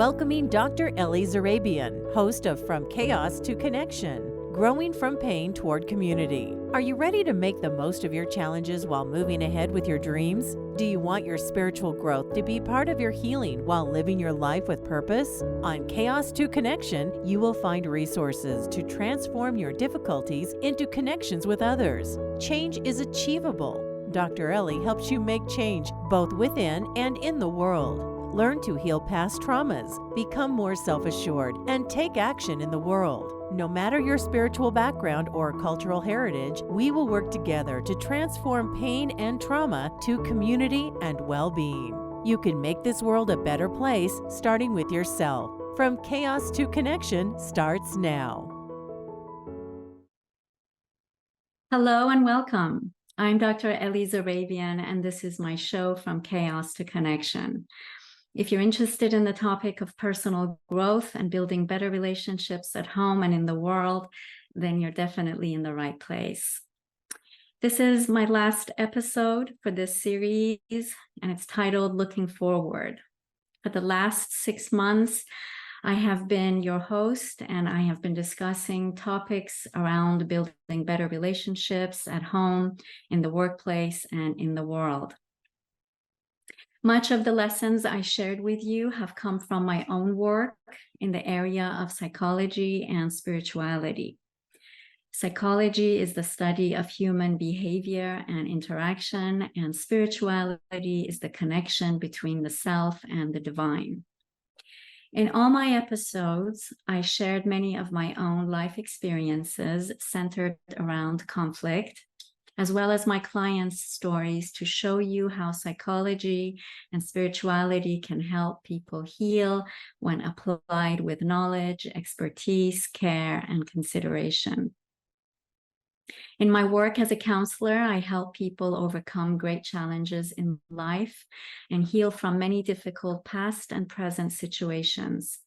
welcoming Dr. Ellie Zarrabian, host of From Chaos to Connection, Growing from Pain Toward Community. Are you ready to make the most of your challenges while moving ahead with your dreams? Do you want your spiritual growth to be part of your healing while living your life with purpose? On Chaos to Connection, you will find resources to transform your difficulties into connections with others. Change is achievable. Dr. Ellie helps you make change both within and in the world. Learn to heal past traumas, become more self-assured, and take action in the world. No matter your spiritual background or cultural heritage, we will work together to transform pain and trauma to community and well-being. You can make this world a better place, starting with yourself. From Chaos to Connection starts now. Hello and welcome. I'm Dr. Ellie Zarrabian, and this is my show From Chaos to Connection. If you're interested in the topic of personal growth and building better relationships at home and in the world, then you're definitely in the right place. This is my last episode for this series, and it's titled Looking Forward. For the last 6 months, I have been your host, and I have been discussing topics around building better relationships at home, in the workplace, and in the world. Much of the lessons I shared with you have come from my own work in the area of psychology and spirituality. Psychology is the study of human behavior and interaction, and spirituality is the connection between the self and the divine. In all my episodes, I shared many of my own life experiences centered around conflict, as well as my clients' stories, to show you how psychology and spirituality can help people heal when applied with knowledge, expertise, care, and consideration. In my work as a counselor, I help people overcome great challenges in life and heal from many difficult past and present situations.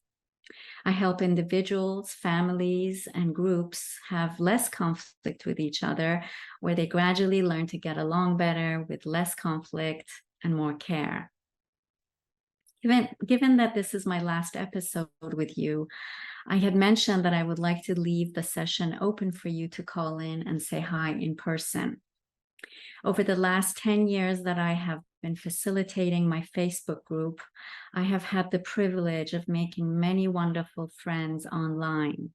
I help individuals, families, and groups have less conflict with each other, where they gradually learn to get along better with less conflict and more care. Given that this is my last episode with you, I had mentioned that I would like to leave the session open for you to call in and say hi in person. Over the last 10 years that I have been facilitating my Facebook group, I have had the privilege of making many wonderful friends online.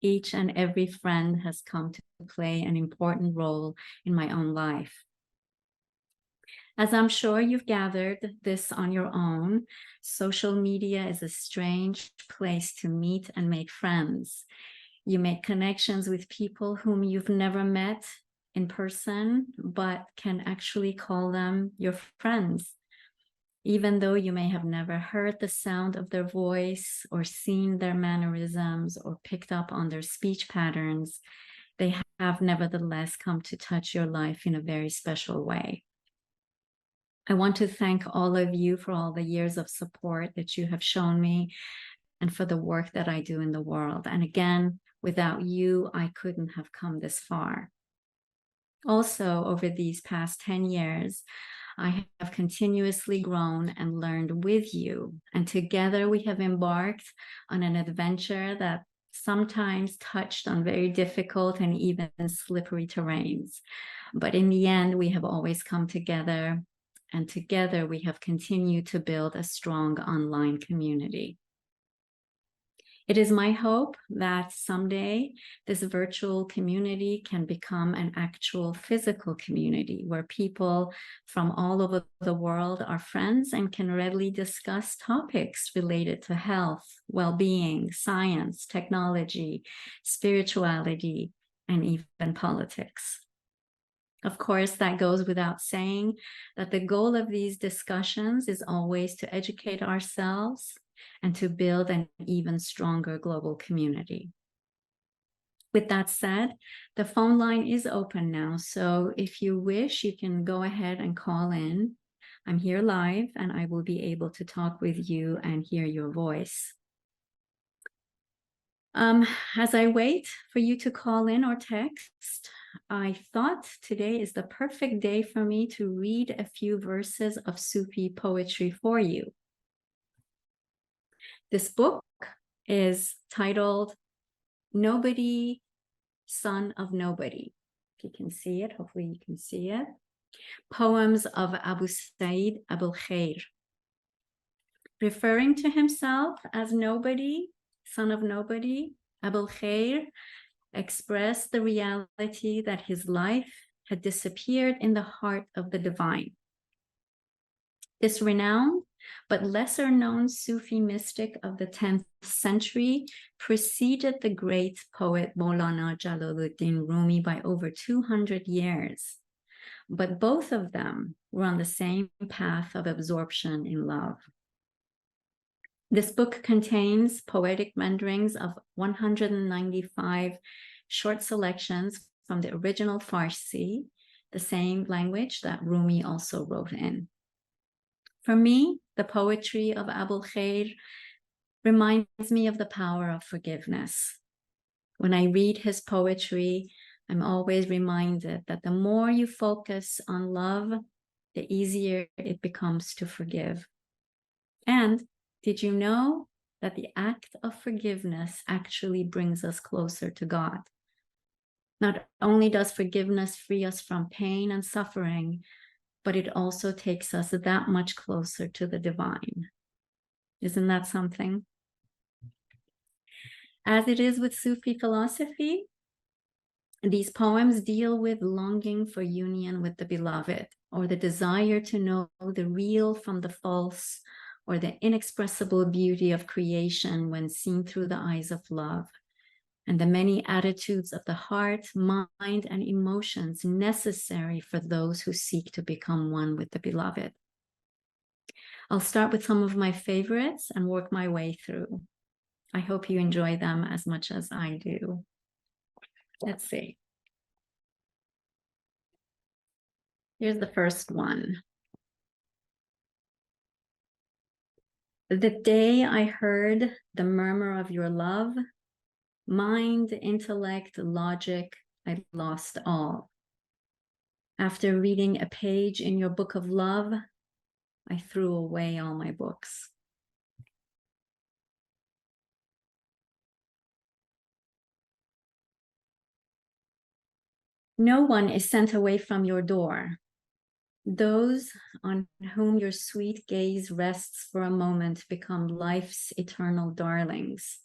Each and every friend has come to play an important role in my own life. As I'm sure you've gathered this on your own, social media is a strange place to meet and make friends. You make connections with people whom you've never met in person, but can actually call them your friends. Even though you may have never heard the sound of their voice or seen their mannerisms or picked up on their speech patterns, they have nevertheless come to touch your life in a very special way. I want to thank all of you for all the years of support that you have shown me and for the work that I do in the world. And again, without you, I couldn't have come this far. Also, over these past 10 years, I have continuously grown and learned with you. And together we have embarked on an adventure that sometimes touched on very difficult and even slippery terrains. But in the end, we have always come together, and together we have continued to build a strong online community. It is my hope that someday this virtual community can become an actual physical community where people from all over the world are friends and can readily discuss topics related to health, well-being, science, technology, spirituality, and even politics. Of course, that goes without saying that the goal of these discussions is always to educate ourselves and to build an even stronger global community. With that said, the phone line is open now, so if you wish, you can go ahead and call in. I'm here live, and I will be able to talk with you and hear your voice. As I wait for you to call in or text, I thought today is the perfect day for me to read a few verses of Sufi poetry for you. This book is titled Nobody, Son of Nobody. If you can see it, hopefully you can see it. Poems of Abu Sa'id Abul Khair. Referring to himself as nobody, son of nobody, Abul Khair expressed the reality that his life had disappeared in the heart of the divine. This renowned but lesser known Sufi mystic of the 10th century preceded the great poet Maulana Jalaluddin Rumi by over 200 years. But both of them were on the same path of absorption in love. This book contains poetic renderings of 195 short selections from the original Farsi, the same language that Rumi also wrote in. For me, the poetry of Abul Khair reminds me of the power of forgiveness. When I read his poetry, I'm always reminded that the more you focus on love, the easier it becomes to forgive. And did you know that the act of forgiveness actually brings us closer to God? Not only does forgiveness free us from pain and suffering, but it also takes us that much closer to the divine. Isn't that something? As it is with Sufi philosophy, these poems deal with longing for union with the beloved, or the desire to know the real from the false, or the inexpressible beauty of creation when seen through the eyes of love, and the many attitudes of the heart, mind, and emotions necessary for those who seek to become one with the beloved. I'll start with some of my favorites and work my way through. I hope you enjoy them as much as I do. Let's see. Here's the first one. The day I heard the murmur of your love, mind, intellect, logic, I lost all. After reading a page in your book of love, I threw away all my books. No one is sent away from your door. Those on whom your sweet gaze rests for a moment become life's eternal darlings.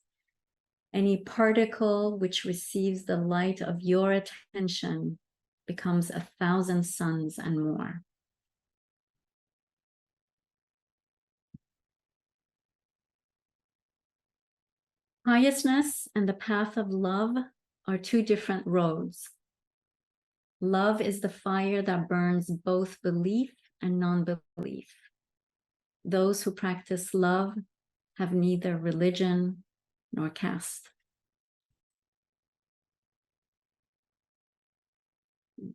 Any particle which receives the light of your attention becomes 1,000 suns and more. Piousness and the path of love are two different roads. Love is the fire that burns both belief and non-belief. Those who practice love have neither religion nor caste.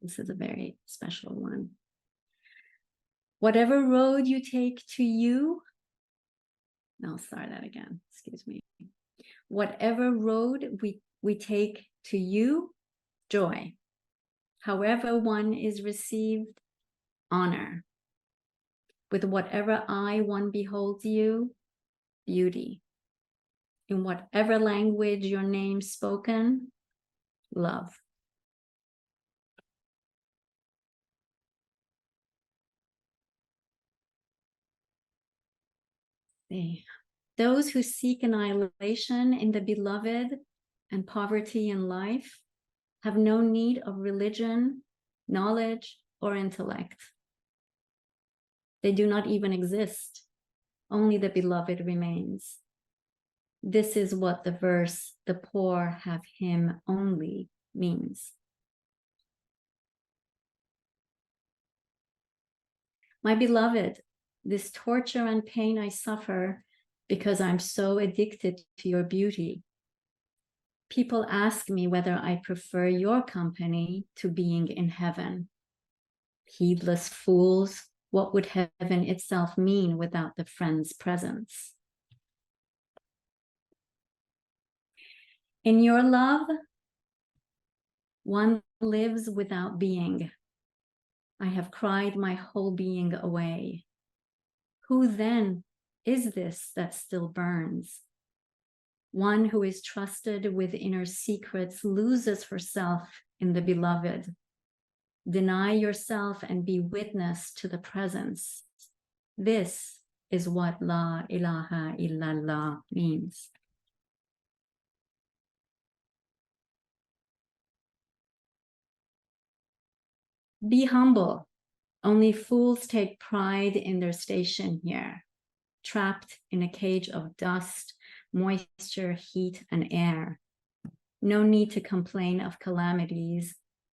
This is a very special one. Whatever road you take to you, I'll start that again, excuse me. Whatever road we take to you, joy. However one is received, honor. With whatever eye one beholds you, beauty. In whatever language your name spoken, love. Those who seek annihilation in the beloved and poverty in life have no need of religion, knowledge, or intellect. They do not even exist. Only the beloved remains. This is what the verse, the poor have him only, means. My beloved, this torture and pain I suffer because I'm so addicted to your beauty. People ask me whether I prefer your company to being in heaven. Heedless fools, what would heaven itself mean without the friend's presence? In your love, one lives without being. I have cried my whole being away. Who then is this that still burns? One who is trusted with inner secrets loses herself in the beloved. Deny yourself and be witness to the presence. This is what La ilaha illallah means. Be humble. Only fools take pride in their station here, trapped in a cage of dust, moisture, heat, and air. No need to complain of calamities.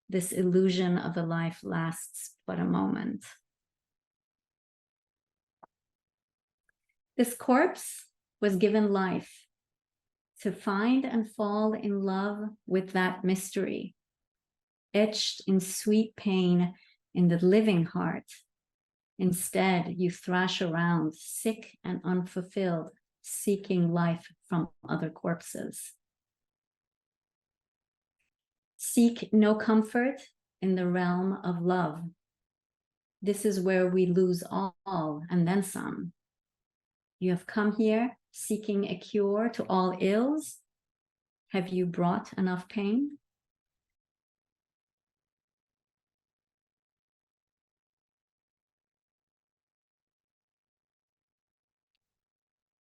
This illusion of the life lasts but a moment. This corpse was given life to find and fall in love with that mystery, etched in sweet pain in the living heart. Instead, you thrash around, sick and unfulfilled, seeking life from other corpses. Seek no comfort in the realm of love. This is where we lose all and then some. You have come here seeking a cure to all ills. Have you brought enough pain?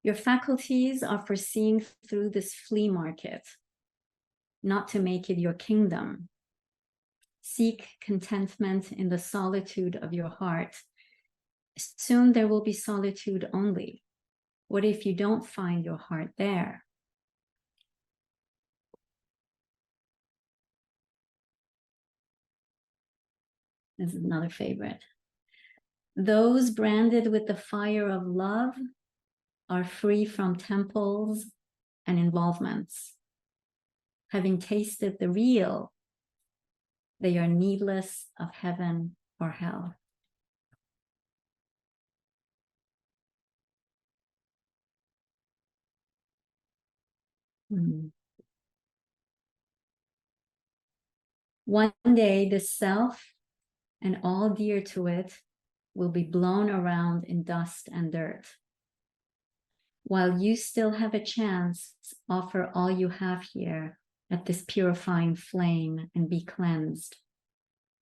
Your faculties are for seeing through this flea market, not to make it your kingdom. Seek contentment in the solitude of your heart. Soon there will be solitude only. What if you don't find your heart there? This is another favorite. Those branded with the fire of love are free from temples and involvements. Having tasted the real, they are needless of heaven or hell. One day, the self and all dear to it will be blown around in dust and dirt. While you still have a chance, offer all you have here at this purifying flame and be cleansed.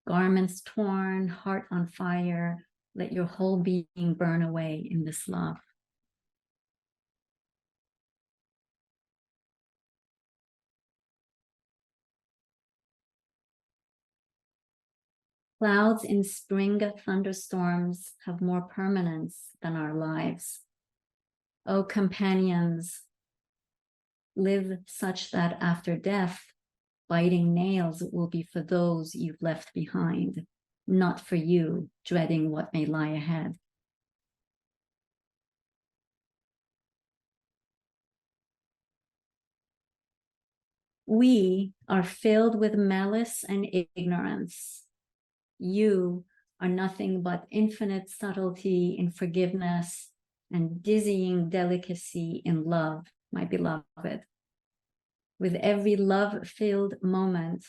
Garments torn, heart on fire, let your whole being burn away in this love. Clouds in spring thunderstorms have more permanence than our lives. Oh, companions, live such that after death, biting nails will be for those you've left behind, not for you, dreading what may lie ahead. We are filled with malice and ignorance. You are nothing but infinite subtlety in forgiveness and dizzying delicacy in love, my beloved. With every love-filled moment,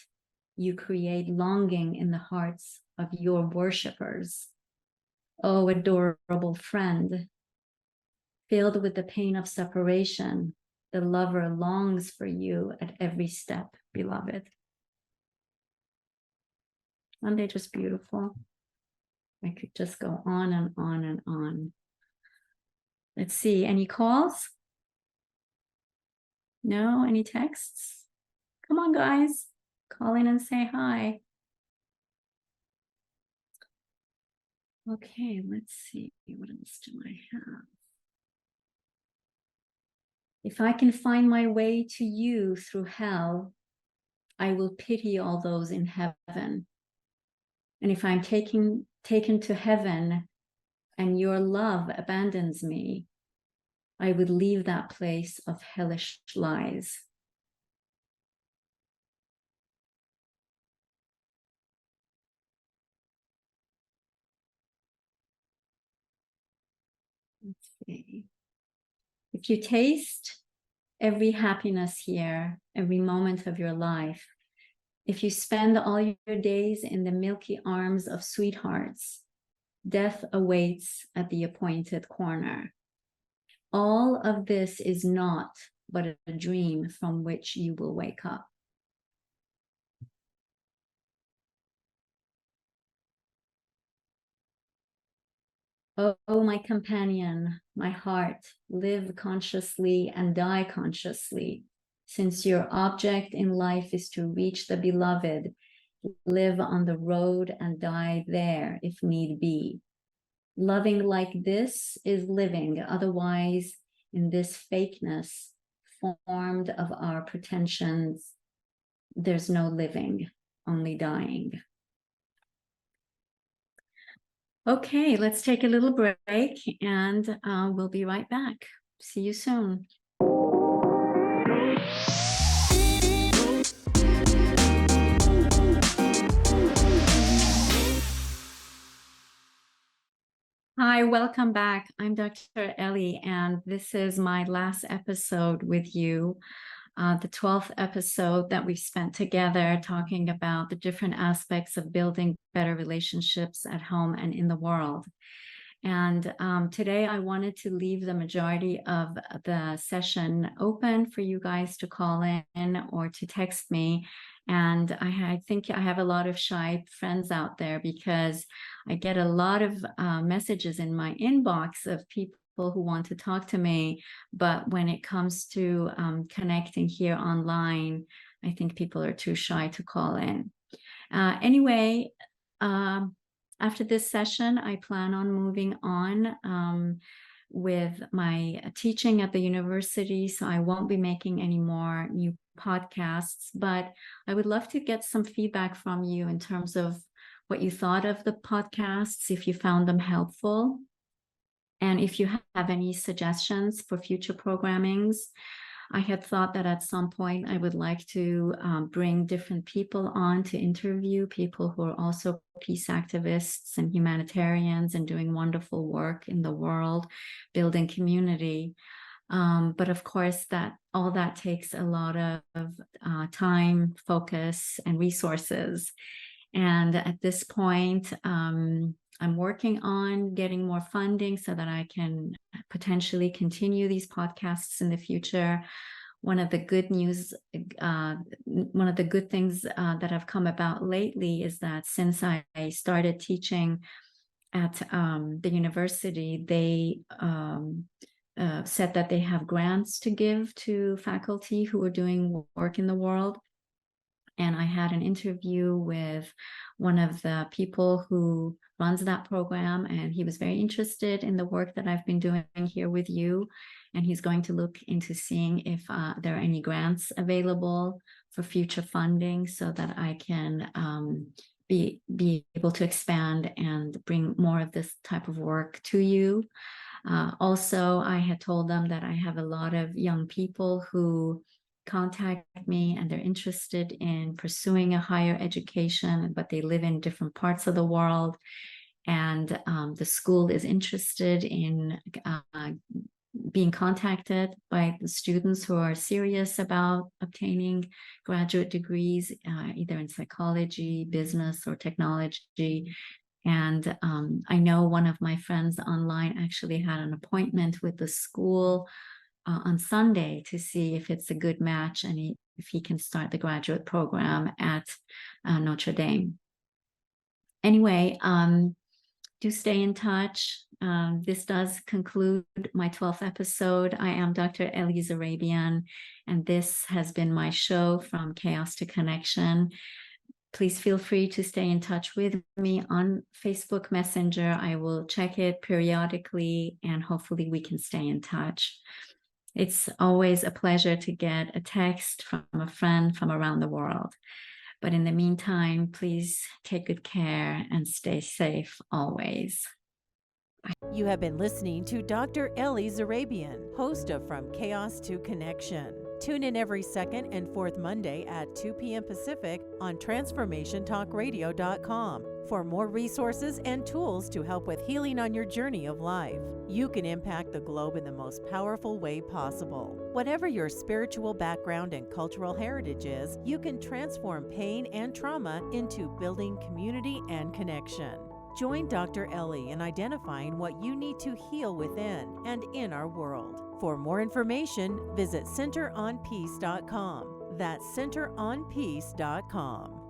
you create longing in the hearts of your worshippers. Oh, adorable friend, filled with the pain of separation, the lover longs for you at every step, beloved. Aren't they just beautiful? I could just go on and on and on. Let's see, any calls? No, any texts? Come on, guys, call in and say hi. Okay, let's see, what else do I have? If I can find my way to you through hell, I will pity all those in heaven. And if I'm taken to heaven and your love abandons me, I would leave that place of hellish lies. Let's see. If you taste every happiness here, every moment of your life, if you spend all your days in the milky arms of sweethearts, death awaits at the appointed corner. All of this is not but a dream from which you will wake up. Oh, my companion, my heart, live consciously and die consciously. Since your object in life is to reach the beloved, live on the road and die there if need be. Loving like this is living, otherwise, in this fakeness formed of our pretensions, there's no living, only dying. Okay, let's take a little break and we'll be right back. See you soon. Hi, welcome back. I'm Dr. Ellie, and this is my last episode with you, the 12th episode that we've spent together talking about the different aspects of building better relationships at home and in the world. And today I wanted to leave the majority of the session open for you guys to call in or to text me. And I think I have a lot of shy friends out there because I get a lot of messages in my inbox of people who want to talk to me. But when it comes to connecting here online, I think people are too shy to call in. Anyway, after this session, I plan on moving on with my teaching at the university, so I won't be making any more new podcasts, but I would love to get some feedback from you in terms of what you thought of the podcasts, if you found them helpful, and if you have any suggestions for future programmings. I had thought that at some point I would like to bring different people on to interview, people who are also peace activists and humanitarians and doing wonderful work in the world, building community. But of course, all that takes a lot of time, focus, and resources. And at this point, I'm working on getting more funding so that I can potentially continue these podcasts in the future. One of the good things that have come about lately is that since I started teaching at the university, they said that they have grants to give to faculty who are doing work in the world. And I had an interview with one of the people who runs that program, and he was very interested in the work that I've been doing here with you. And he's going to look into seeing if there are any grants available for future funding so that I can be able to expand and bring more of this type of work to you. Also, I had told them that I have a lot of young people who contact me and they're interested in pursuing a higher education, but they live in different parts of the world. And the school is interested in being contacted by the students who are serious about obtaining graduate degrees, either in psychology, business, or technology. And I know one of my friends online actually had an appointment with the school on Sunday to see if it's a good match and if he can start the graduate program at Notre Dame. Anyway, do stay in touch. This does conclude my 12th episode. I am Dr. Ellie Zarrabian, and this has been my show From Chaos to Connection. Please feel free to stay in touch with me on Facebook Messenger. I will check it periodically, and hopefully we can stay in touch. It's always a pleasure to get a text from a friend from around the world. But in the meantime, please take good care and stay safe always. You have been listening to Dr. Ellie Zarrabian, host of From Chaos to Connection. Tune in every second and fourth Monday at 2 p.m. Pacific on TransformationTalkRadio.com for more resources and tools to help with healing on your journey of life. You can impact the globe in the most powerful way possible. Whatever your spiritual background and cultural heritage is, you can transform pain and trauma into building community and connection. Join Dr. Ellie in identifying what you need to heal within and in our world. For more information, visit centeronpeace.com. That's centeronpeace.com.